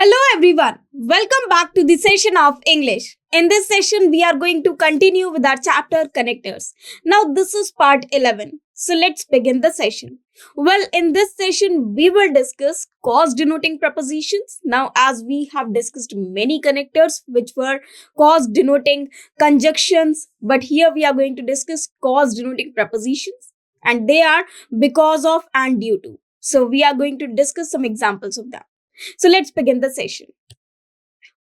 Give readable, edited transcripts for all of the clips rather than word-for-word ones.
Hello everyone, welcome back to the session of English. In this session, we are going to continue with our chapter connectors. Now, this is part 11. So, let's begin the session. Well, in this session, we will discuss cause denoting prepositions. Now, as we have discussed many connectors which were cause denoting conjunctions, but here we are going to discuss cause denoting prepositions, and they are because of and due to. So, we are going to discuss some examples of them. So let's begin the session.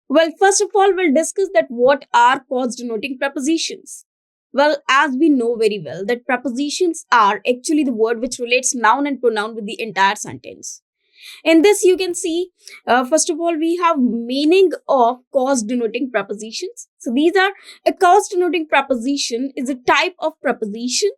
Well, first of all, we'll discuss that what are cause denoting prepositions. Well, as we know very well that prepositions are actually the word which relates noun and pronoun with the entire sentence. In this, you can see, first of all, we have meaning of cause denoting prepositions. So these are a cause denoting preposition is a type of preposition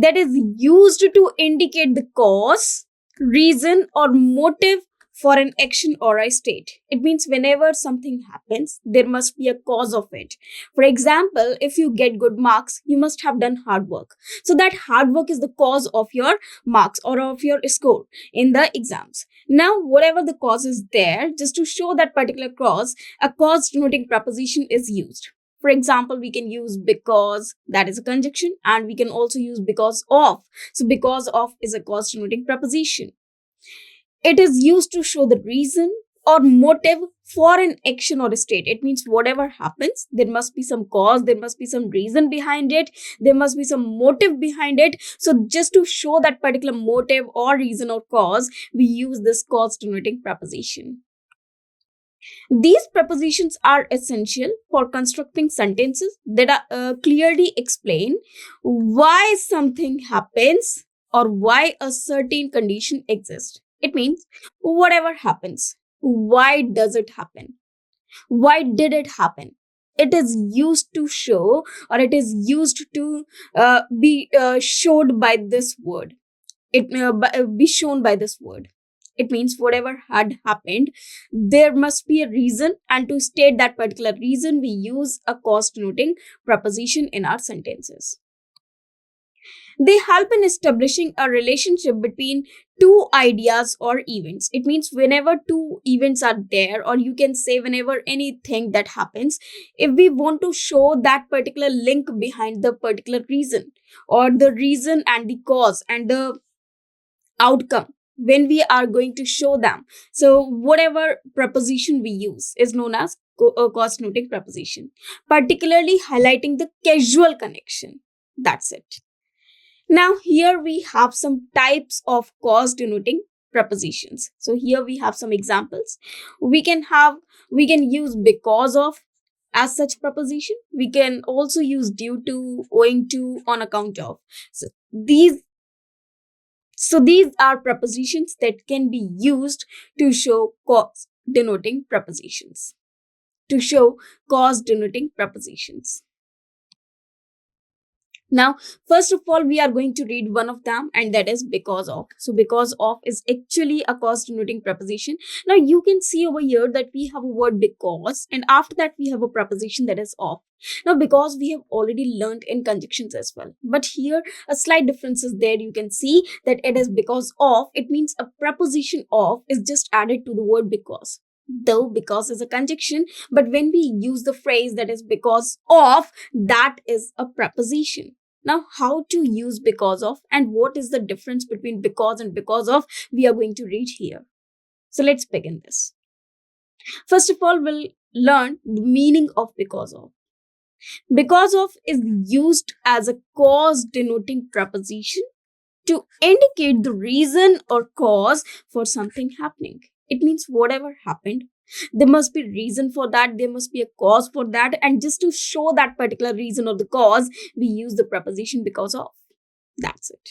that is used to indicate the cause, reason, or motive for an action or a state. It means whenever something happens, there must be a cause of it. For example, if you get good marks, you must have done hard work. So that hard work is the cause of your marks or of your score in the exams. Now, whatever the cause is there, just to show that particular cause, a cause denoting preposition is used. For example, we can use because, that is a conjunction, and we can also use because of. So because of is a cause denoting preposition. It is used to show the reason or motive for an action or a state. It means whatever happens, there must be some cause, there must be some reason behind it, there must be some motive behind it. So just to show that particular motive or reason or cause, we use this cause denoting preposition. These prepositions are essential for constructing sentences that are clearly explain why something happens or why a certain condition exists. It means whatever happens, why does it happen? Why did it happen? It is used to show, or it is used to be showed by this word. Be shown by this word. It means whatever had happened, there must be a reason, and to state that particular reason, we use a cause denoting preposition in our sentences. They help in establishing a relationship between two ideas or events. It means whenever two events are there, or you can say whenever anything that happens, if we want to show that particular link behind the particular reason, or the reason and the cause and the outcome, when we are going to show them, so whatever preposition we use is known as cause denoting preposition, particularly highlighting the causal connection. That's it. Now, here we have some types of cause denoting prepositions. So here we have some examples. We can use because of as such preposition. We can also use due to, owing to, on account of. These are prepositions that can be used to show cause denoting prepositions. Now, first of all, we are going to read one of them, and that is because of. So because of is actually a cause denoting preposition. Now you can see over here that we have a word because, and after that we have a preposition that is of. Now, because we have already learned in conjunctions as well, but here a slight difference is there. You can see that it is because of. It means a preposition of is just added to the word because. Though because is a conjunction, but when we use the phrase that is because of, that is a preposition. Now, how to use because of and what is the difference between because and because of, we are going to read here. So let's begin this. First of all, we'll learn the meaning of because of. Because of is used as a cause denoting preposition to indicate the reason or cause for something happening. It means whatever happened, there must be reason for that, there must be a cause for that, and just to show that particular reason or the cause, we use the preposition because of. That's it.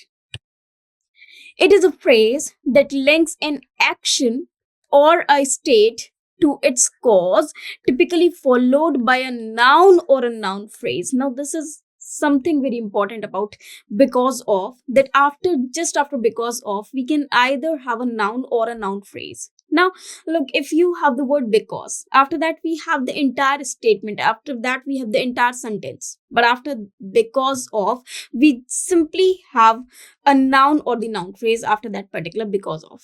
It is a phrase that links an action or a state to its cause, typically followed by a noun or a noun phrase. Now, this is something very important about because of, that just after because of, we can either have a noun or a noun phrase. Now, look, if you have the word because, after that we have the entire statement, after that we have the entire sentence. But after because of, we simply have a noun or the noun phrase after that particular because of.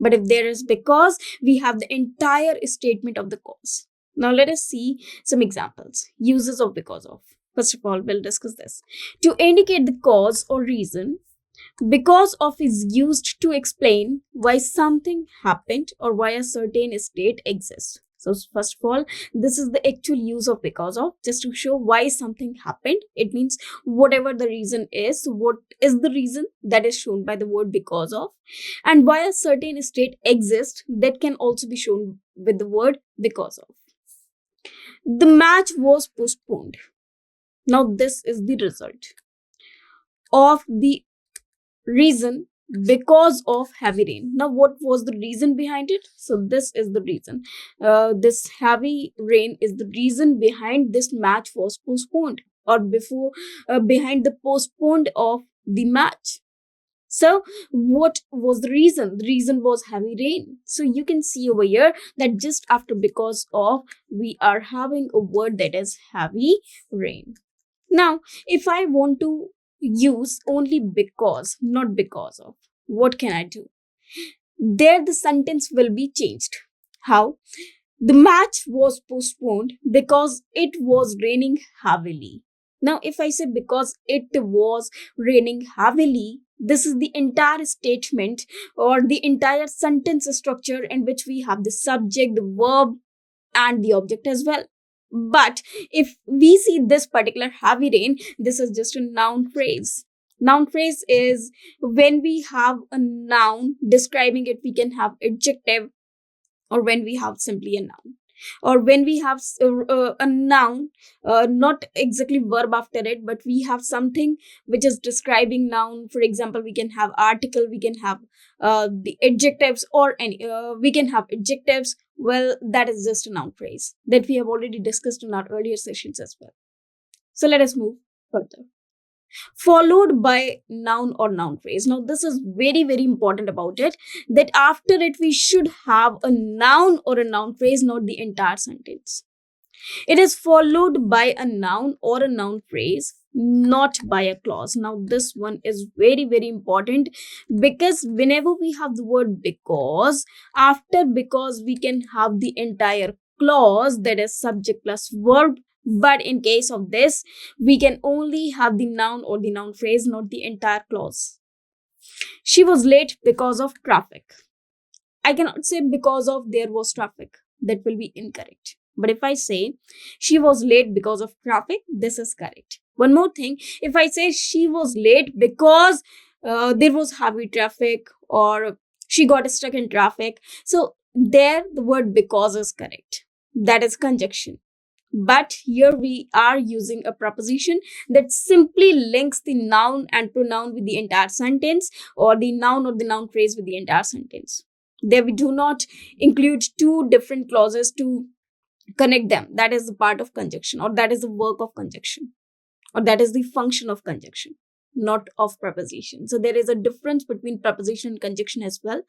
But if there is because, we have the entire statement of the cause. Now let us see some examples. Uses of because of. First of all, we'll discuss this. To indicate the cause or reason, because of is used to explain why something happened or why a certain state exists. So first of all, this is the actual use of because of, just to show why something happened. It means whatever the reason is, what is the reason that is shown by the word because of, and why a certain state exists, that can also be shown with the word because of. The match was postponed. Now this is the result of the reason because of heavy rain. Now what was the reason behind it? So this is the reason. This heavy rain is the reason behind this match was postponed, or behind the postponed of the match. So what was the reason? The reason was heavy rain. So you can see over here that just after because of, we are having a word that is heavy rain. Now if I want to use only because, not because of, what can I do? There the sentence will be changed. How? The match was postponed because it was raining heavily. Now if I say because it was raining heavily, this is the entire statement or the entire sentence structure in which we have the subject, the verb, and the object as well. But if we see this particular heavy rain, this is just a noun phrase. Noun phrase is when we have a noun describing it, we can have adjective, or when we have simply a noun, or when we have a noun, not exactly verb after it, but we have something which is describing noun. For example, we can have article, we can have the adjectives, or any we can have adjectives. Well, that is just a noun phrase that we have already discussed in our earlier sessions as well. So let us move further. Followed by noun or noun phrase. Now this is very, very important about it, that after it we should have a noun or a noun phrase, not the entire sentence. It is followed by a noun or a noun phrase, not by a clause. Now this one is very, very important, because whenever we have the word because, after because we can have the entire clause, that is subject plus verb. But in case of this, we can only have the noun or the noun phrase, not the entire clause. She was late because of traffic. I cannot say because of there was traffic. That will be incorrect. But if I say she was late because of traffic, this is correct. One more thing, if I say she was late because there was heavy traffic, or she got stuck in traffic, so there the word because is correct. That is conjunction. But here we are using a preposition that simply links the noun and pronoun with the entire sentence, or the noun or the noun phrase with the entire sentence. There we do not include two different clauses to connect them. That is the part of conjunction, or that is the work of conjunction, or that is the function of conjunction, not of preposition. So there is a difference between preposition and conjunction as well.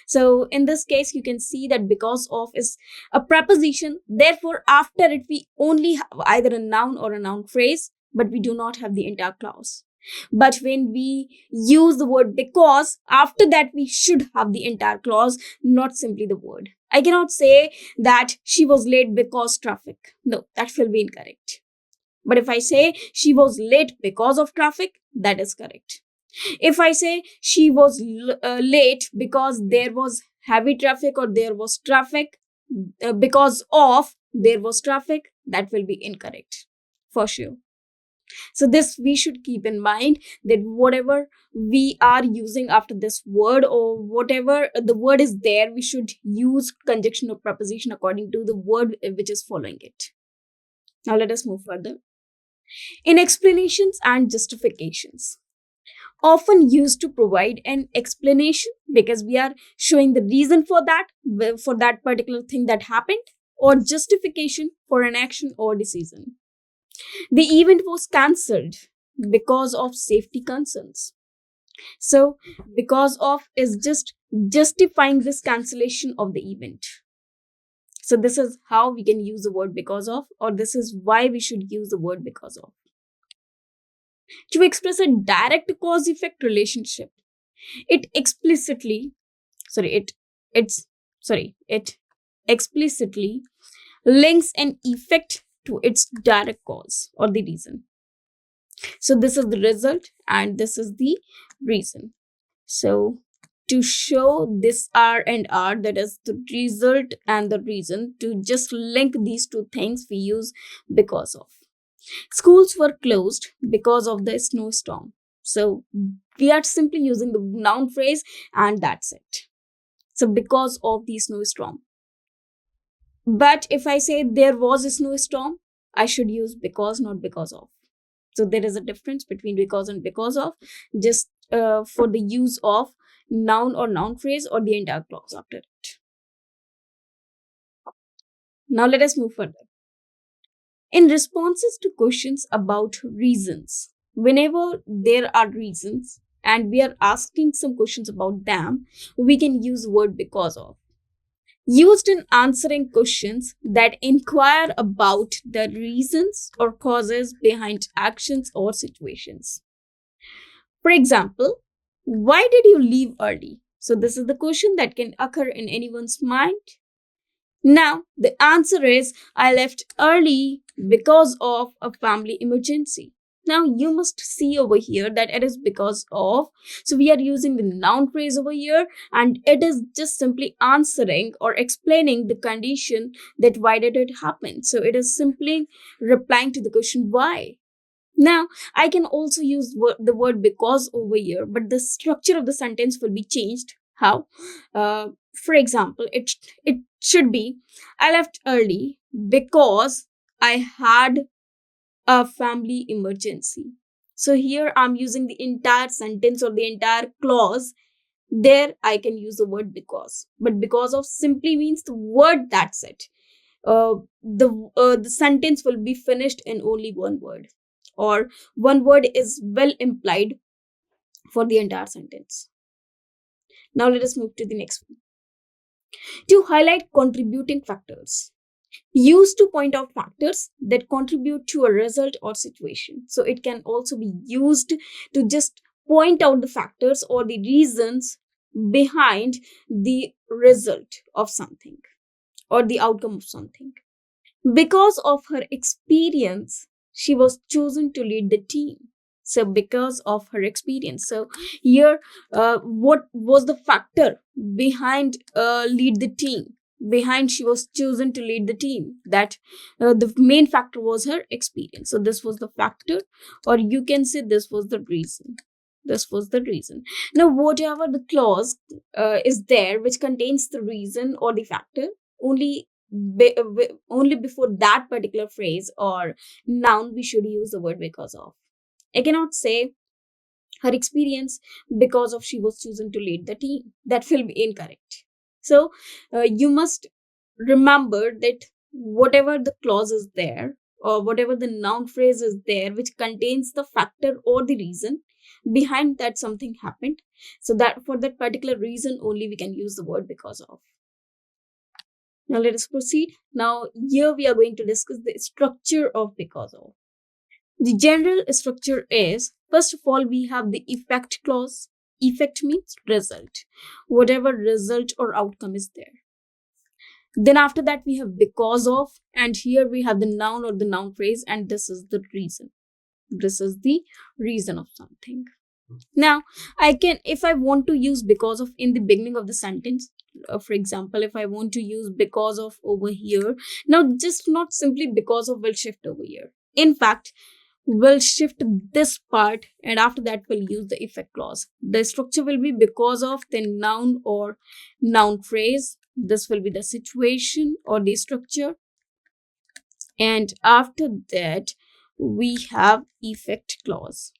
So in this case, you can see that because of is a preposition. Therefore, after it, we only have either a noun or a noun phrase, but we do not have the entire clause. But when we use the word because, after that, we should have the entire clause, not simply the word. I cannot say that she was late because traffic. No, that will be incorrect. But if I say she was late because of traffic, that is correct. If I say she was late because there was heavy traffic, or there was traffic because of there was traffic, that will be incorrect for sure. So this we should keep in mind, that whatever we are using after this word, or whatever the word is there, we should use conjunction or preposition according to the word which is following it. Now let us move further. In explanations and justifications, often used to provide an explanation because we are showing the reason for that particular thing that happened, or justification for an action or decision. The event was cancelled because of safety concerns. So because of is just justifying this cancellation of the event. So this is how we can use the word because of, or this is why we should use the word because of. To express a direct cause-effect relationship, it it explicitly links an effect to its direct cause or the reason. So this is the result and this is the reason. So to show this R and R, that is the result and the reason, to just link these two things, we use because of. Schools were closed because of the snowstorm. So we are simply using the noun phrase and that's it. So because of the snowstorm. But if I say there was a snowstorm, I should use because, not because of. So there is a difference between because and because of, just for the use of noun or noun phrase or the entire clause after it. Now let us move further. In responses to questions about reasons, whenever there are reasons and we are asking some questions about them, we can use word because of. Used in answering questions that inquire about the reasons or causes behind actions or situations. For example, why did you leave early? So this is the question that can occur in anyone's mind. Now, the answer is I left early because of a family emergency. Now, you must see over here that it is because of. So, we are using the noun phrase over here and it is just simply answering or explaining the condition that why did it happen. So, it is simply replying to the question why. Now, I can also use the word because over here, but the structure of the sentence will be changed. How? For example, it should be I left early because I had a family emergency. So here I'm using the entire sentence or the entire clause. There I can use the word because, but because of simply means the word, that's it. The sentence will be finished in only one word, or one word is well implied for the entire sentence. Now let us move to the next one. To highlight contributing factors. Used to point out factors that contribute to a result or situation. So it can also be used to just point out the factors or the reasons behind the result of something or the outcome of something. Because of her experience, she was chosen to lead the team. So because of her experience. So here, what was the factor behind lead the team? Behind she was chosen to lead the team, that the main factor was her experience. So this was the factor, or you can say this was the reason. This was the reason. Now whatever the clause is there which contains the reason or the factor, only only before that particular phrase or noun we should use the word because of. I cannot say her experience because of she was chosen to lead the team. That will be incorrect. So you must remember that whatever the clause is there or whatever the noun phrase is there which contains the factor or the reason behind that something happened, so that for that particular reason only we can use the word because of. Now let us proceed. Now here we are going to discuss the structure of because of. The general structure is, first of all, we have the effect clause. Effect means result, whatever result or outcome is there. Then after that we have because of, and here we have the noun or the noun phrase, and this is the reason. This is the reason of something. Now I can, if I want to use because of in the beginning of the sentence, for example, if I want to use because of over here, now just not simply because of will shift over here. In fact, we'll shift this part and after that we'll use the effect clause. The structure will be because of, then noun or noun phrase. This will be the situation or the structure. And after that, we have effect clause.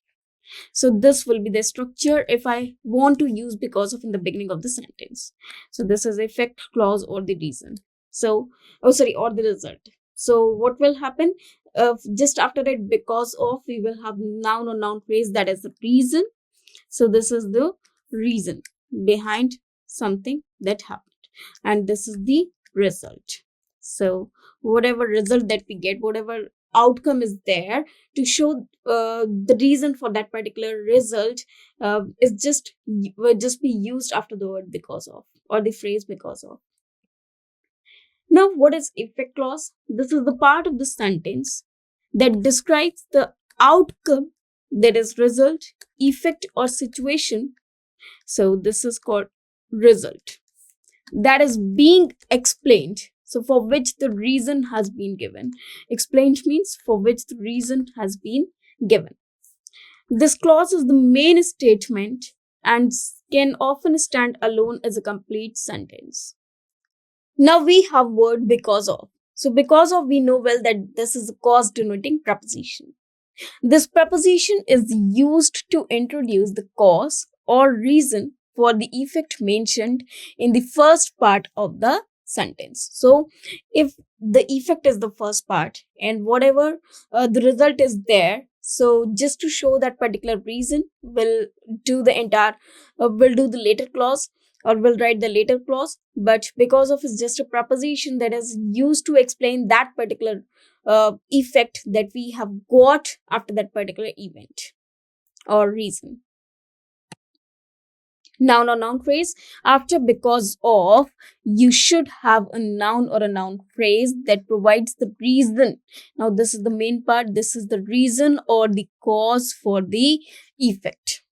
So this will be the structure if I want to use because of in the beginning of the sentence. So this is effect clause or the reason. So, or the result. So what will happen? Just after that because of, we will have noun or noun phrase, that is the reason. So this is the reason behind something that happened. And this is the result. So whatever result that we get, whatever outcome is there, to show the reason for that particular result is will just be used after the word because of. or the phrase because of. Now, what is effect clause? This is the part of the sentence that describes the outcome, that is result, effect, or situation. So this is called result. That is being explained. So for which the reason has been given. Explained means for which the reason has been given. This clause is the main statement and can often stand alone as a complete sentence. Now we have word because of. So because of, we know well that this is a cause denoting preposition. This preposition is used to introduce the cause or reason for the effect mentioned in the first part of the sentence. So if the effect is the first part and whatever the result is there, so just to show that particular reason, will do the entire, will do the later clause or will write the later clause. But because of is just a preposition that is used to explain that particular effect that we have got after that particular event or reason. Noun or noun phrase. After because of, you should have a noun or a noun phrase that provides the reason. Now this is the main part. This is the reason or the cause for the effect.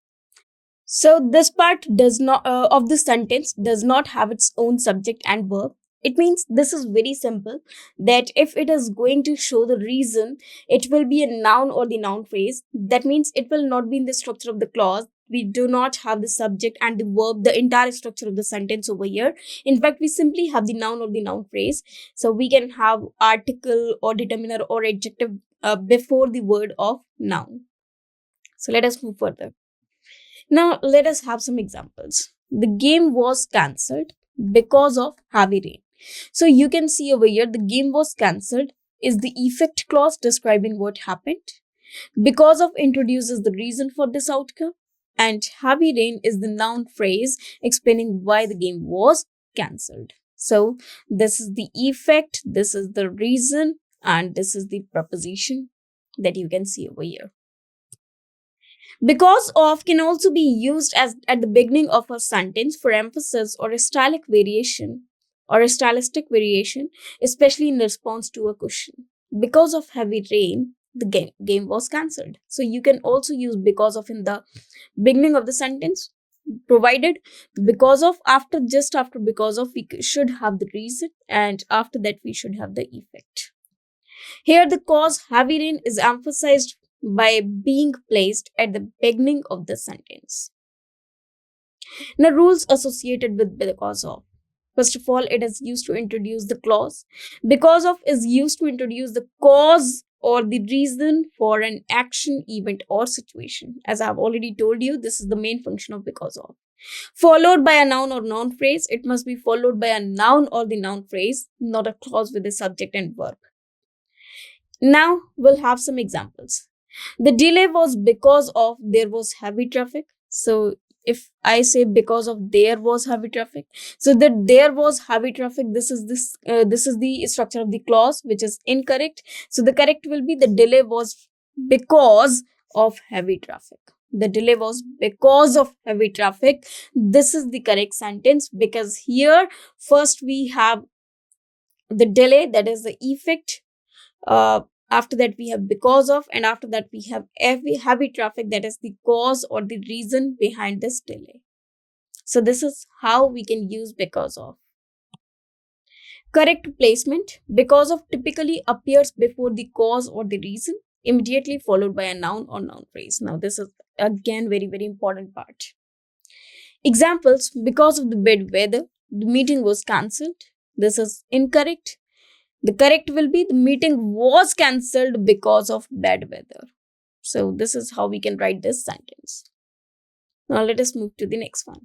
So this part does not of the sentence does not have its own subject and verb. It means this is very simple, that if it is going to show the reason, it will be a noun or the noun phrase. That means it will not be in the structure of the clause. We do not have the subject and the verb, the entire structure of the sentence over here. In fact, we simply have the noun or the noun phrase. So we can have article or determiner or adjective before the word of noun. So let us move further. Now, let us have some examples. The game was cancelled because of heavy rain. So, you can see over here, the game was cancelled is the effect clause describing what happened. Because of introduces the reason for this outcome. And heavy rain is the noun phrase explaining why the game was cancelled. So, this is the effect, this is the reason, and this is the preposition that you can see over here. Because of can also be used as at the beginning of a sentence for emphasis or a stylistic variation, especially in response to a question. Because of heavy rain, the game was cancelled. So you can also use because of in the beginning of the sentence, provided because of just after because of we should have the reason, and after that we should have the effect. Here the cause heavy rain is emphasized by being placed at the beginning of the sentence. Now, rules associated with because of. First of all, it is used to introduce the clause. Because of is used to introduce the cause or the reason for an action, event, or situation. As I have already told you, this is the main function of because of. Followed by a noun or noun phrase, it must be followed by a noun or the noun phrase, not a clause with a subject and verb. Now, we'll have some examples. The delay was because of there was heavy traffic. So if I say because of there was heavy traffic, so that there was heavy traffic, this is the structure of the clause, which is incorrect. So the correct will be the delay was because of heavy traffic. The delay was because of heavy traffic. This is the correct sentence, because here first we have the delay, that is the effect. After that we have because of, and after that we have heavy traffic, that is the cause or the reason behind this delay. So this is how we can use because of. Correct placement. Because of typically appears before the cause or the reason, immediately followed by a noun or noun phrase. Now this is again very, very important part. Examples. Because of the bad weather, the meeting was cancelled. This is incorrect. The correct will be the meeting was cancelled because of bad weather. So this is how we can write this sentence. Now let us move to the next one.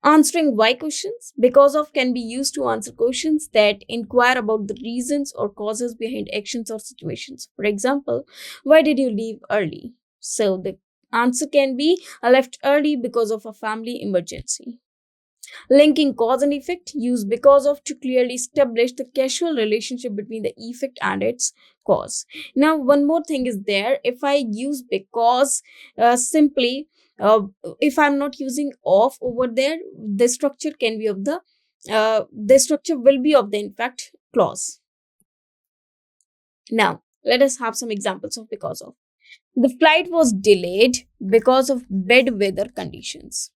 Answering why questions. Because of can be used to answer questions that inquire about the reasons or causes behind actions or situations. For example, why did you leave early? So the answer can be, I left early because of a family emergency. Linking cause and effect, use because of to clearly establish the causal relationship between the effect and its cause. Now, one more thing is there. If I use because simply, uh, if I'm not using of over there, the structure can be of the structure will be of the in fact clause. Now let us have some examples of because of. The flight was delayed because of bad weather conditions.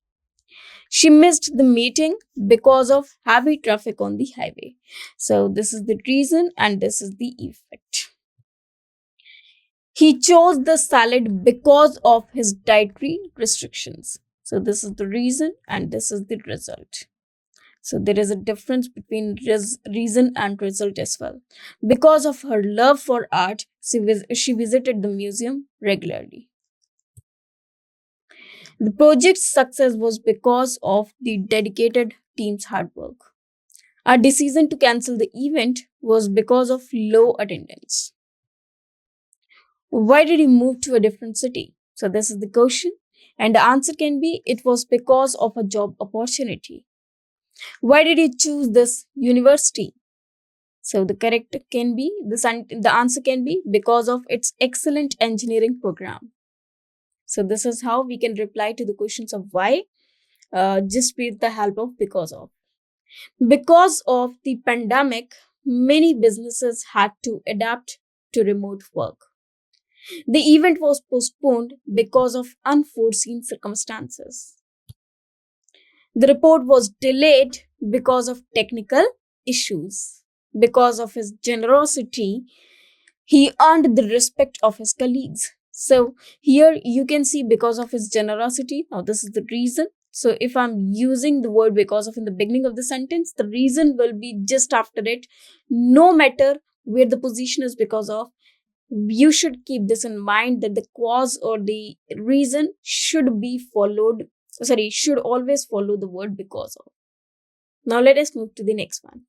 She missed the meeting because of heavy traffic on the highway. So this is the reason and this is the effect. He chose the salad because of his dietary restrictions. So this is the reason and this is the result. So there is a difference between reason and result as well. Because of her love for art, she visited the museum regularly. The project's success was because of the dedicated team's hard work. Our decision to cancel the event was because of low attendance. Why did he move to a different city? So, this is the question. And the answer can be it was because of a job opportunity. Why did he choose this university? So, the correct can be the answer can be because of its excellent engineering program. So, this is how we can reply to the questions of why just with the help of because of. Because of the pandemic, many businesses had to adapt to remote work. The event was postponed because of unforeseen circumstances. The report was delayed because of technical issues. Because of his generosity, he earned the respect of his colleagues. So here you can see because of his generosity. Now this is the reason. So if I'm using the word because of in the beginning of the sentence, the reason will be just after it, no matter where the position is because of. You should keep this in mind that the cause or the reason should be followed, should always follow the word because of. Now let us move to the next one.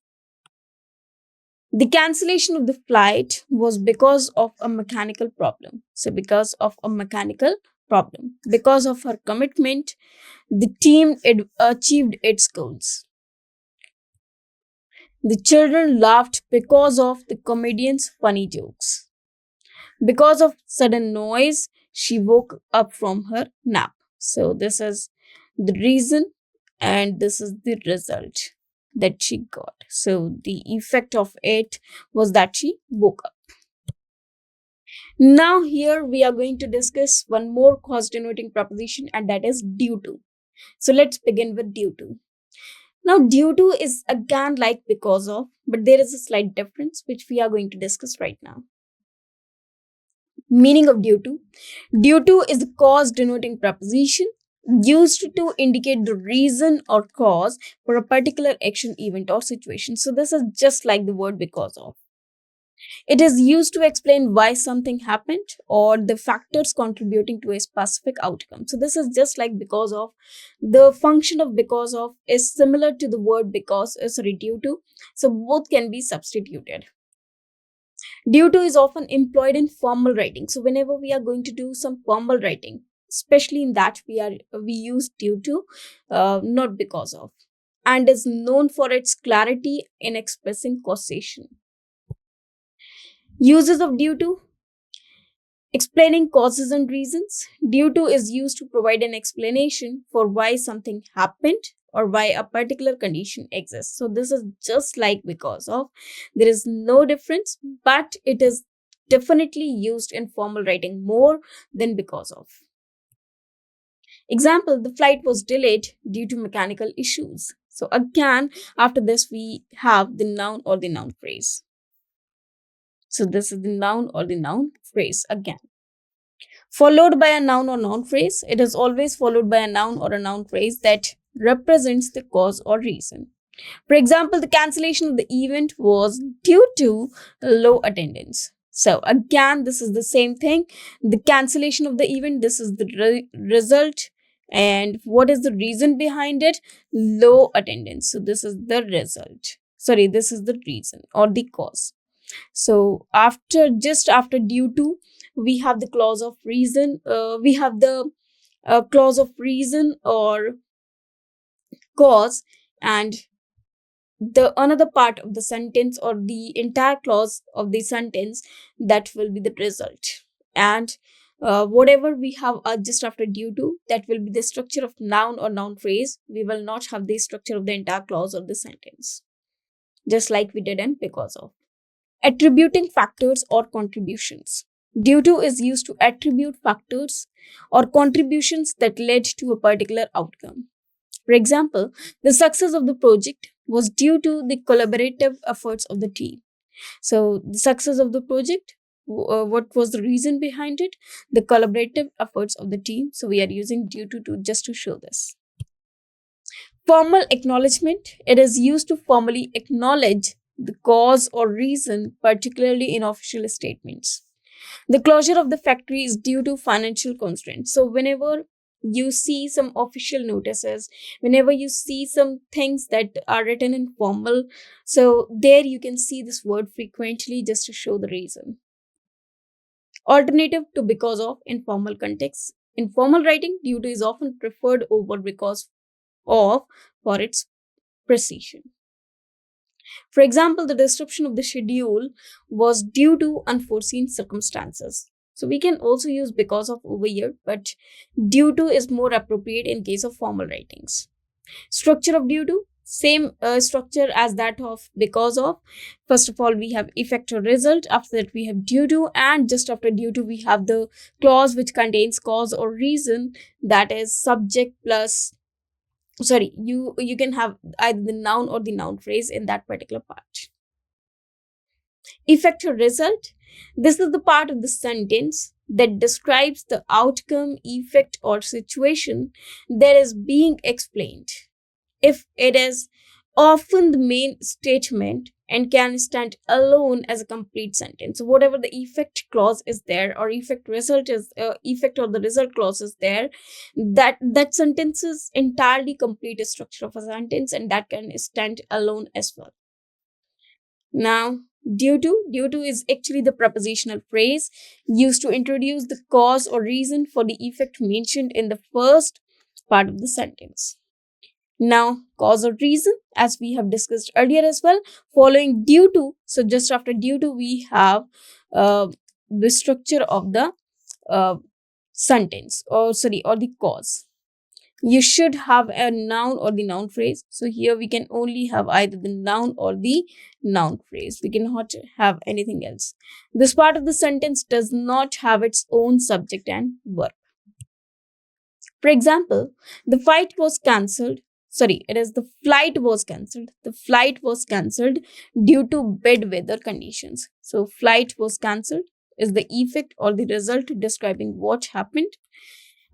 The cancellation of the flight was because of a mechanical problem. So because of a mechanical problem, because of her commitment, the team achieved its goals. The children laughed because of the comedian's funny jokes. Because of sudden noise, she woke up from her nap. So this is the reason and this is the result that she got. So the effect of it was that she woke up. Now here we are going to discuss one more cause denoting preposition and that is due to. So let's begin with due to. Now due to is again like because of, but there is a slight difference which we are going to discuss right now. Meaning of due to. Due to is a cause denoting preposition used to indicate the reason or cause for a particular action, event, or situation. So this is just like the word because of. It is used to explain why something happened or the factors contributing to a specific outcome. So this is just like because of. The function of because of is similar to the word due to. So both can be substituted. Due to is often employed in formal writing. So whenever we are going to do some formal writing, especially in that we use due to, not because of, and is known for its clarity in expressing causation. Uses of due to: explaining causes and reasons. Due to is used to provide an explanation for why something happened or why a particular condition exists. So this is just like because of. There is no difference, but it is definitely used in formal writing more than because of. Example, the flight was delayed due to mechanical issues. So again, after this, we have the noun or the noun phrase. So this is the noun or the noun phrase again. Followed by a noun or noun phrase, it is always followed by a noun or a noun phrase that represents the cause or reason. For example, the cancellation of the event was due to low attendance. So again, this is the same thing. The cancellation of the event, this is the result. And what is the reason behind it? Low attendance. So this is the result. This is the reason or the cause. So just after due to, we have the clause of reason. We have the clause of reason or cause, and the another part of the sentence or the entire clause of the sentence, that will be the result. And whatever we have just after due to, that will be the structure of noun or noun phrase. We will not have the structure of the entire clause or the sentence, just like we did in because of. Attributing factors or contributions. Due to is used to attribute factors or contributions that led to a particular outcome. For example, the success of the project was due to the collaborative efforts of the team. So, the success of the project, what was the reason behind it? The collaborative efforts of the team. So, we are using due to just to show this. Formal acknowledgement. It is used to formally acknowledge the cause or reason, particularly in official statements. The closure of the factory is due to financial constraints. So, whenever you see some official notices, whenever you see some things that are written in formal, so there you can see this word frequently just to show the reason. Alternative to because of in formal context. In formal writing, due to is often preferred over because of for its precision. For example, the disruption of the schedule was due to unforeseen circumstances. So we can also use because of over here, but due to is more appropriate in case of formal writings. Structure of due to, same structure as that of because of. First of all, we have effect or result. After that, we have due to, and just after due to, we have the clause which contains cause or reason, that is subject plus, sorry, you can have either the noun or the noun phrase in that particular part. Effect or result. This is the part of the sentence that describes the outcome, effect, or situation that is being explained. If it is often the main statement and can stand alone as a complete sentence. So whatever the effect clause is there, or effect result is effect or the result clause is there, that sentence is entirely complete a structure of a sentence, and that can stand alone as well. Now, due to is actually the prepositional phrase used to introduce the cause or reason for the effect mentioned in the first part of the sentence. Now, cause or reason, as we have discussed earlier as well, following due to. So, just after due to, we have the structure of the sentence, or the cause. You should have a noun or the noun phrase. So, here we can only have either the noun or the noun phrase. We cannot have anything else. This part of the sentence does not have its own subject and verb. For example, the fight was cancelled. Sorry, it is the flight was cancelled. The flight was cancelled due to bad weather conditions. So, flight was cancelled is the effect or the result describing what happened.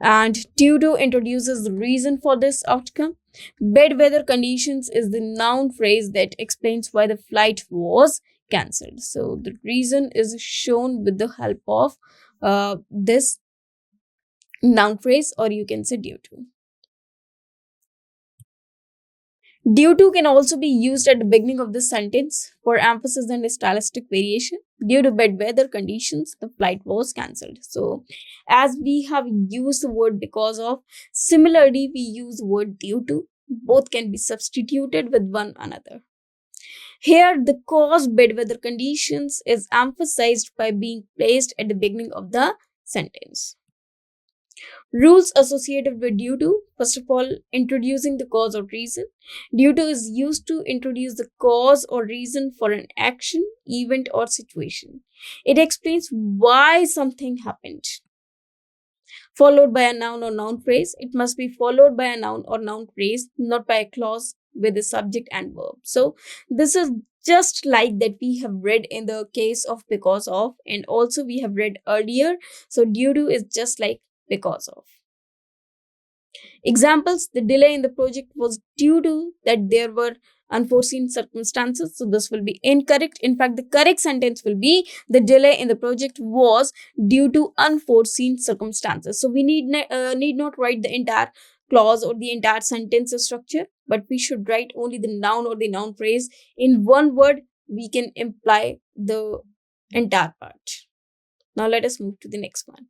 And due to introduces the reason for this outcome. Bad weather conditions is the noun phrase that explains why the flight was cancelled. So, the reason is shown with the help of this noun phrase, or you can say due to. Due to can also be used at the beginning of the sentence for emphasis and stylistic variation. Due to bad weather conditions, the flight was cancelled. So, as we have used the word because of, similarly, we use the word due to. Both can be substituted with one another. Here, the cause bad weather conditions is emphasized by being placed at the beginning of the sentence. Rules associated with due to. First of all, introducing the cause or reason. Due to is used to introduce the cause or reason for an action, event, or situation. It explains why something happened. Followed by a noun or noun phrase. It must be followed by a noun or noun phrase, not by a clause with the subject and verb. So, this is just like that we have read in the case of because of, and also we have read earlier. So, due to is just like because of. Examples: the delay in the project was due to that there were unforeseen circumstances. So this will be incorrect. In fact, the correct sentence will be the delay in the project was due to unforeseen circumstances. So we need not write the entire clause or the entire sentence structure, but we should write only the noun or the noun phrase. In one word, we can imply the entire part. Now let us move to the next one.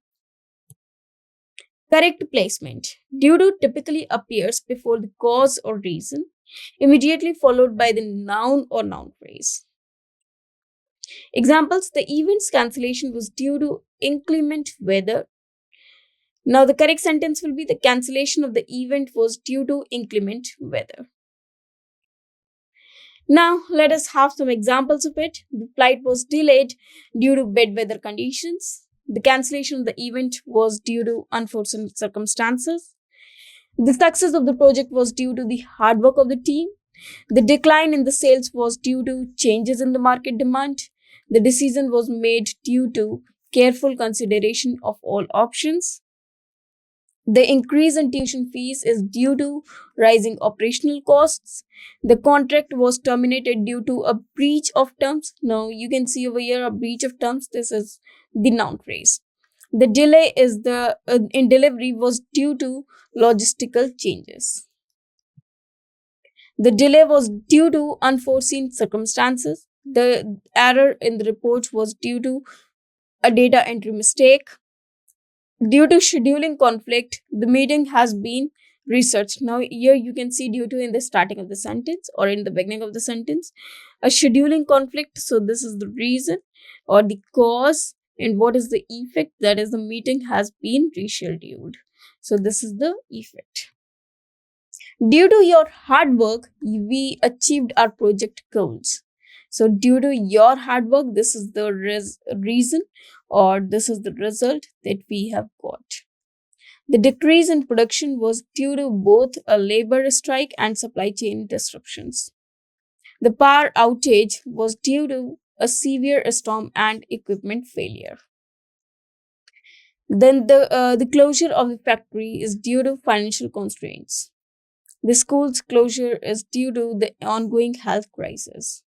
Correct placement. Due to typically appears before the cause or reason, immediately followed by the noun or noun phrase. Examples: the event's cancellation was due to inclement weather Now, the correct sentence will be the cancellation of the event was due to inclement weather. Now, let us have some examples of it. The flight was delayed due to bad weather conditions. The cancellation of the event was due to unforeseen circumstances. The success of the project was due to the hard work of the team. The decline in the sales was due to changes in the market demand. The decision was made due to careful consideration of all options. The increase in tuition fees is due to rising operational costs. The contract was terminated due to a breach of terms. Now you can see over here a breach of terms. This is the noun phrase. The delay is the in delivery was due to logistical changes. The delay was due to unforeseen circumstances. The error in the report was due to a data entry mistake. Due to scheduling conflict, the meeting has been researched. Now, here you can see due to in the starting of the sentence or in the beginning of the sentence, a scheduling conflict. So, this is the reason or the cause, and what is the effect? That is, the meeting has been rescheduled. So, this is the effect. Due to your hard work, we achieved our project goals. So, due to your hard work, this is the reason or this is the result that we have got. The decrease in production was due to both a labor strike and supply chain disruptions. The power outage was due to a severe storm and equipment failure. Then the closure of the factory is due to financial constraints. The school's closure is due to the ongoing health crisis.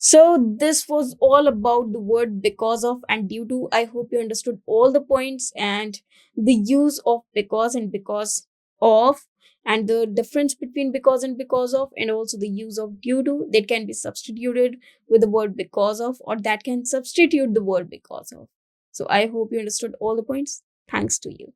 So, this was all about the word because of and due to. I hope you understood all the points and the use of because and because of, and the difference between because and because of, and also the use of due to that can be substituted with the word because of, or that can substitute the word because of. So, I hope you understood all the points. Thanks to you.